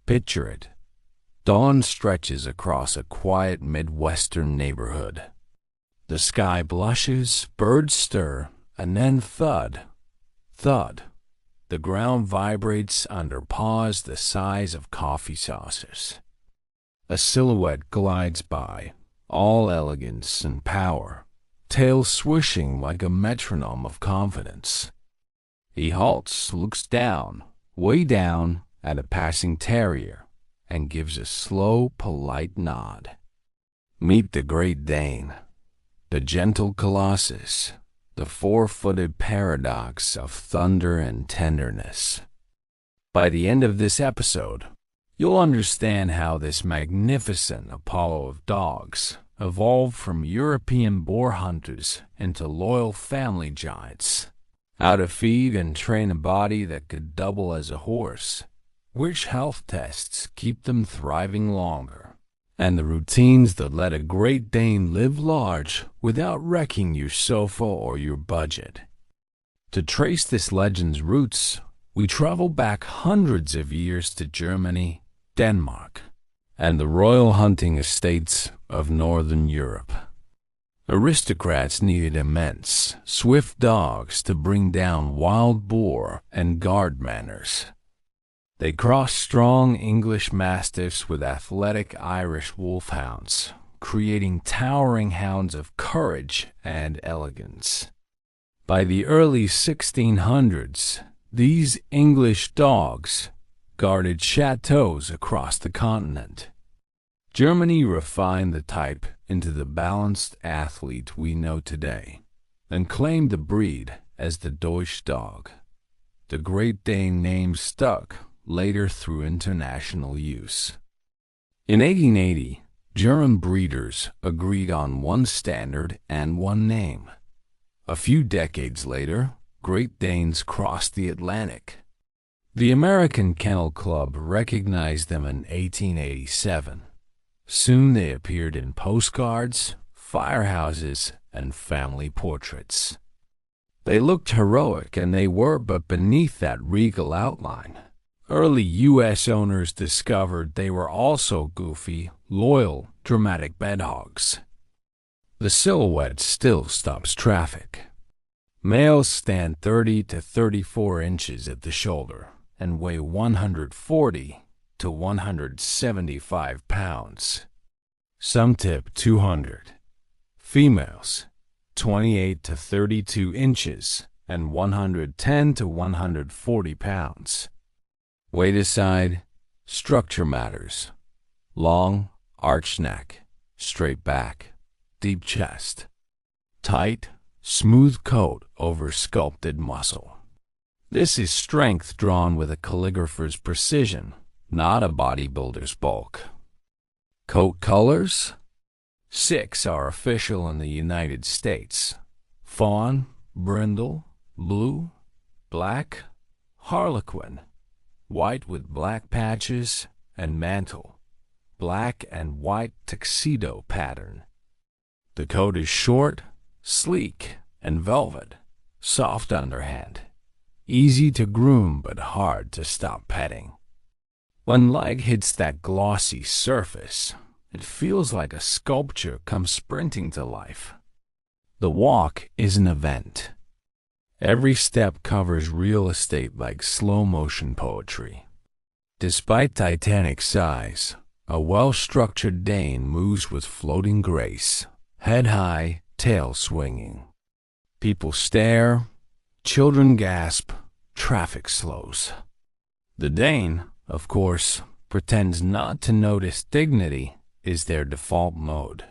Picture it. Dawn stretches across a quiet Midwestern neighborhood. The sky blushes, birds stir, and then thud, thud. The ground vibrates under paws the size of coffee saucers. A silhouette glides by, all elegance and power, tail swishing like a metronome of confidence. He halts, looks down, way down, at a passing terrier, and gives a slow, polite nod. Meet the Great Dane, the gentle colossus, the four-footed paradox of thunder and tenderness. By the end of this episode, you'll understand how this magnificent Apollo of dogs evolved from European boar hunters into loyal family giants, how to feed and train a body that could double as a horse, which health tests keep them thriving longer, and the routines that let a Great Dane live large without wrecking your sofa or your budget. To trace this legend's roots, we travel back hundreds of years to Germany, Denmark, and the royal hunting estates of Northern Europe. Aristocrats needed immense, swift dogs to bring down wild boar and guard manners. They crossed strong English mastiffs with athletic Irish wolfhounds, creating towering hounds of courage and elegance. By the early 1600s, these English dogs guarded chateaux across the continent. Germany refined the type into the balanced athlete we know today, and claimed the breed as the Deutsch dog. The Great Dane name stuck later through international use. In 1880, German breeders agreed on one standard and one name. A few decades later, Great Danes crossed the Atlantic. The American Kennel Club recognized them in 1887. Soon they appeared in postcards, firehouses, and family portraits. They looked heroic, and they were, but beneath that regal outline, early U.S. owners discovered they were also goofy, loyal, dramatic bedhogs. The silhouette still stops traffic. Males stand 30 to 34 inches at the shoulder and weigh 140 to 175 pounds. Some tip 200. Females, 28 to 32 inches and 110 to 140 pounds. Weight aside, structure matters. Long, arched neck, straight back, deep chest. Tight, smooth coat over sculpted muscle. This is strength drawn with a calligrapher's precision, not a bodybuilder's bulk. Coat colors? 6 are official in the United States: fawn, brindle, blue, black, harlequin, white with black patches, and mantle, black and white tuxedo pattern. The coat is short, sleek, and velvet, soft underhand, easy to groom but hard to stop petting. When light hits that glossy surface, it feels like a sculpture comes sprinting to life. The walk is an event. Every step covers real estate like slow-motion poetry. Despite titanic size, a well-structured Dane moves with floating grace, head high, tail swinging. People stare, children gasp, traffic slows. The Dane, of course, pretends not to notice. Dignity is their default mode.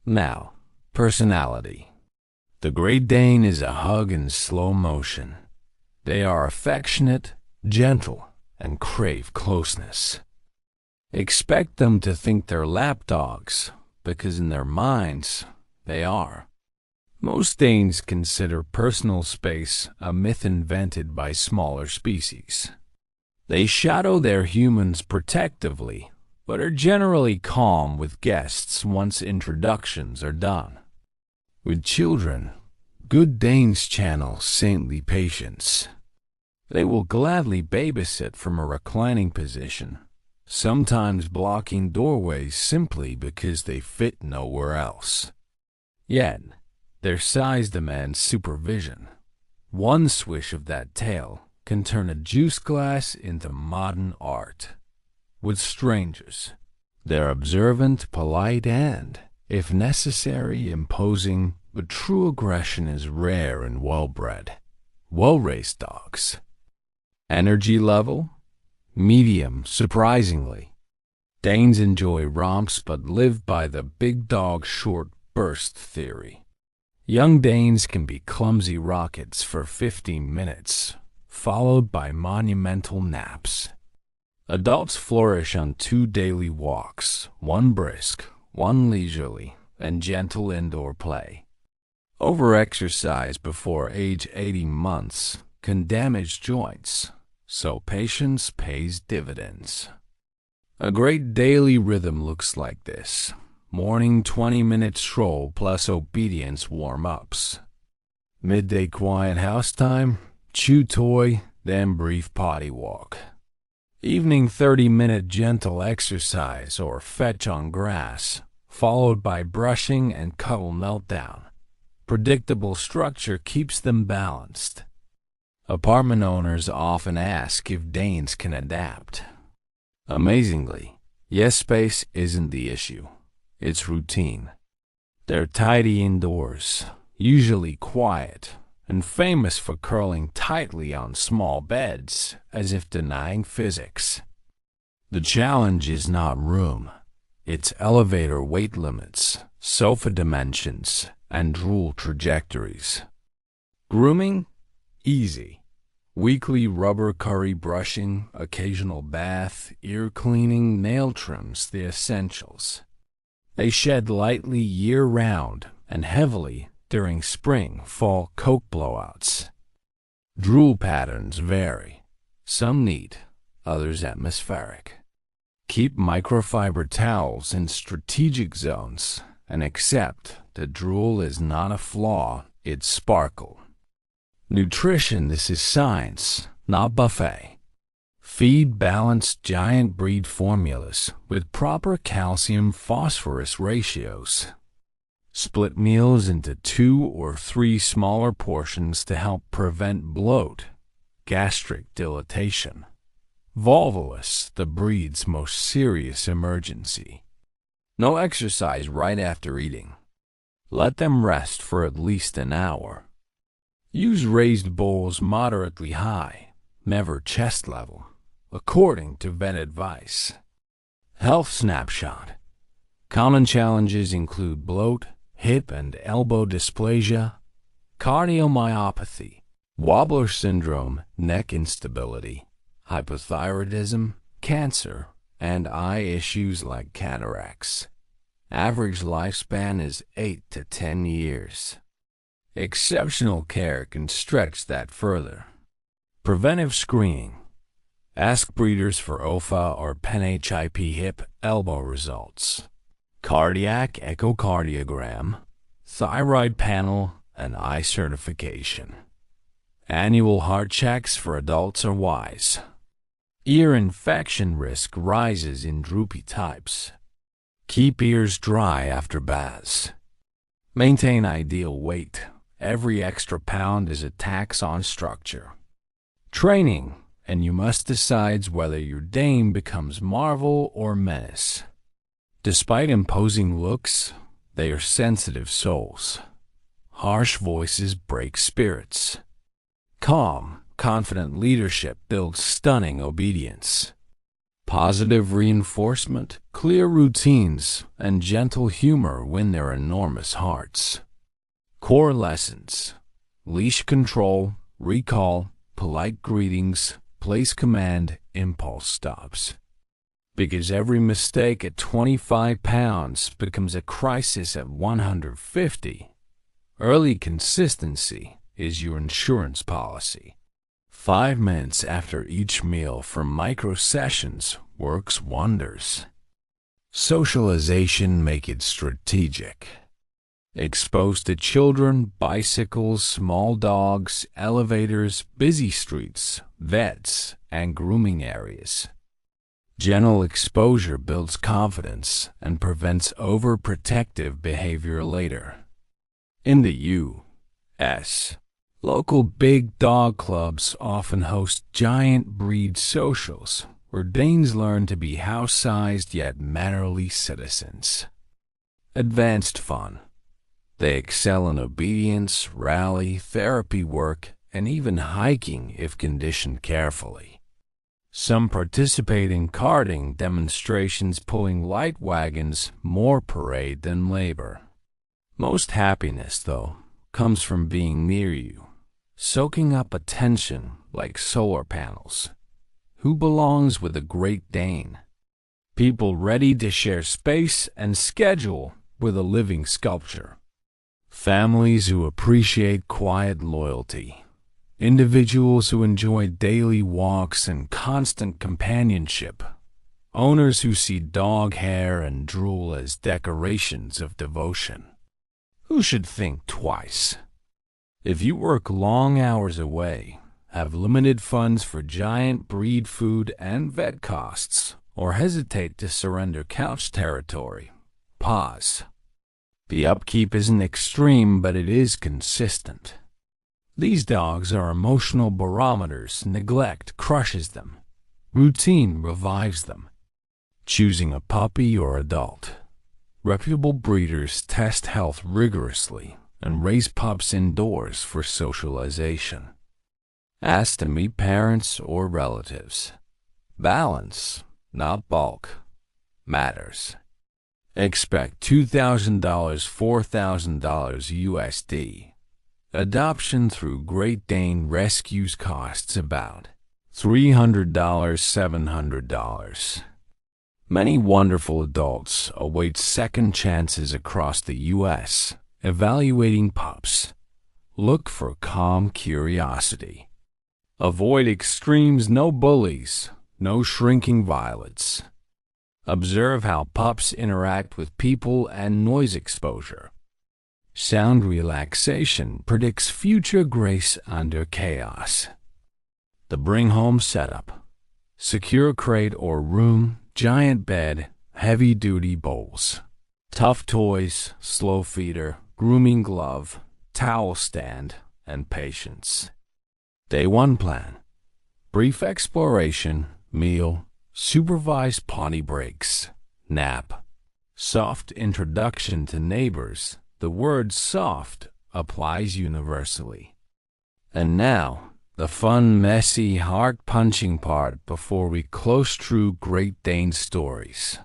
Now, personality. The Great Dane is a hug in slow motion. They are affectionate, gentle, and crave closeness. Expect them to think they're lapdogs, because in their minds, they are. Most Danes consider personal space a myth invented by smaller species. They shadow their humans protectively, but are generally calm with guests once introductions are done. With children, good Danes channel saintly patience. They will gladly babysit from a reclining position, sometimes blocking doorways simply because they fit nowhere else. Yet, their size demands supervision. One swish of that tail can turn a juice glass into modern art. With strangers, they're observant, polite, and, if necessary, imposing, but true aggression is rare in well-bred, well-raised dogs. Energy level? Medium, surprisingly. Danes enjoy romps but live by the big dog short burst theory. Young Danes can be clumsy rockets for 15 minutes, followed by monumental naps. Adults flourish on 2 daily walks, one brisk, one leisurely, and gentle indoor play. Overexercise before age 18 months can damage joints, so patience pays dividends. A great daily rhythm looks like this. Morning 20-minute stroll plus obedience warm-ups. Midday quiet house time, chew toy, then brief potty walk. Evening 30-minute gentle exercise or fetch on grass, followed by brushing and cuddle meltdown. Predictable structure keeps them balanced. Apartment owners often ask if Danes can adapt. Amazingly, yes, space isn't the issue. It's routine. They're tidy indoors, usually quiet, and famous for curling tightly on small beds, as if denying physics. The challenge is not room. It's elevator weight limits, sofa dimensions, and drool trajectories. Grooming? Easy. Weekly rubber curry brushing, occasional bath, ear cleaning, nail trims, the essentials. They shed lightly year-round and heavily during spring-fall coat blowouts. Drool patterns vary, some neat, others atmospheric. Keep microfiber towels in strategic zones and accept that drool is not a flaw, it's sparkle. Nutrition, this is science, not buffet. Feed balanced giant breed formulas with proper calcium-phosphorus ratios. Split meals into 2 or 3 smaller portions to help prevent bloat, gastric dilatation. Volvulus, the breed's most serious emergency. No exercise right after eating. Let them rest for at least an hour. Use raised bowls moderately high, never chest level, according to vet advice. Health snapshot. Common challenges include bloat, hip and elbow dysplasia, cardiomyopathy, wobbler syndrome, neck instability, hypothyroidism, cancer, and eye issues like cataracts. Average lifespan is 8 to 10 years. Exceptional care can stretch that further. Preventive screening. Ask breeders for OFA or PEN-HIP hip elbow results. Cardiac echocardiogram, thyroid panel, and eye certification. Annual heart checks for adults are wise. Ear infection risk rises in droopy types. Keep ears dry after baths. Maintain ideal weight. Every extra pound is a tax on structure. Training, and you must decide whether your Dane becomes marvel or menace. Despite imposing looks, they are sensitive souls. Harsh voices break spirits. Calm, confident leadership builds stunning obedience. Positive reinforcement, clear routines, and gentle humor win their enormous hearts. Core lessons: leash control, recall, polite greetings, place command, impulse stops. Because every mistake at 25 pounds becomes a crisis at 150. Early consistency is your insurance policy. 5 minutes after each meal for micro sessions works wonders. Socialization, make it strategic. Exposed to children, bicycles, small dogs, elevators, busy streets, vets, and grooming areas. Gentle exposure builds confidence and prevents overprotective behavior later. In the U.S., local big dog clubs often host giant breed socials where Danes learn to be house-sized yet mannerly citizens. Advanced fun. They excel in obedience, rally, therapy work, and even hiking if conditioned carefully. Some participate in karting demonstrations, pulling light wagons, more parade than labor. Most happiness, though, comes from being near you, soaking up attention like solar panels. Who belongs with a Great Dane? People ready to share space and schedule with a living sculpture. Families who appreciate quiet loyalty. Individuals who enjoy daily walks and constant companionship. Owners who see dog hair and drool as decorations of devotion. Who should think twice? If you work long hours away, have limited funds for giant breed food and vet costs, or hesitate to surrender couch territory, pause. The upkeep isn't extreme, but it is consistent. These dogs are emotional barometers. Neglect crushes them. Routine revives them. Choosing a puppy or adult. Reputable breeders test health rigorously and raise pups indoors for socialization. Ask to meet parents or relatives. Balance, not bulk, matters. Expect $2,000, $4,000 USD. Adoption through Great Dane rescues costs about $300, $700. Many wonderful adults await second chances across the U.S. Evaluating pups. Look for calm curiosity. Avoid extremes, no bullies, no shrinking violets. Observe how pups interact with people and noise exposure. Sound relaxation predicts future grace under chaos. The bring home setup. Secure crate or room, giant bed, heavy-duty bowls. Tough toys, slow feeder, grooming glove, towel stand, and patience. Day 1 plan. Brief exploration, meal, supervised potty breaks, nap. Soft introduction to neighbors. The word soft applies universally. And now, the fun, messy, heart-punching part before we close true Great Dane stories.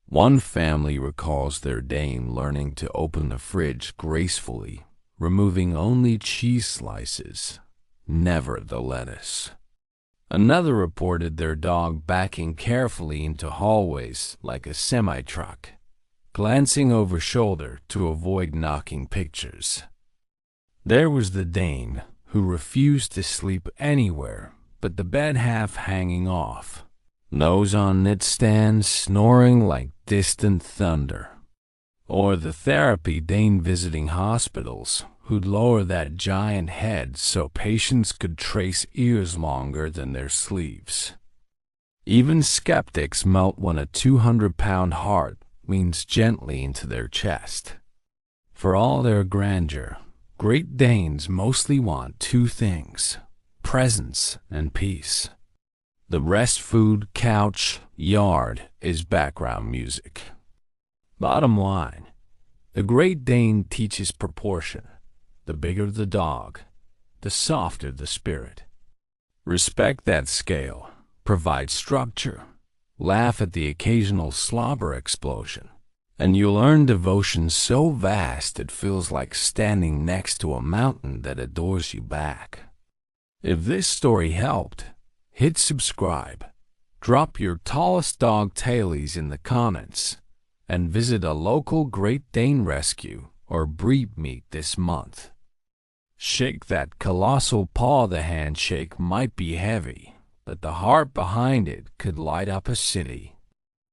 One family recalls their Dane learning to open the fridge gracefully, removing only cheese slices, never the lettuce. Another reported their dog backing carefully into hallways like a semi-truck, glancing over shoulder to avoid knocking pictures. There was the Dane, who refused to sleep anywhere but the bed half hanging off, nose on nightstand, snoring like distant thunder. Or the therapy Dane visiting hospitals, who'd lower that giant head so patients could trace ears longer than their sleeves. Even skeptics melt when a 200-pound heart leans gently into their chest. For all their grandeur, Great Danes mostly want two things: presence and peace. The rest, food, couch, yard, is background music. Bottom line, the Great Dane teaches proportion. The bigger the dog, the softer the spirit. Respect that scale, provide structure, laugh at the occasional slobber explosion, and you'll earn devotion so vast it feels like standing next to a mountain that adores you back. If this story helped, hit subscribe, drop your tallest dog tailies in the comments, and visit a local Great Dane rescue or breed meet this month. Shake that colossal paw. The handshake might be heavy, but the heart behind it could light up a city.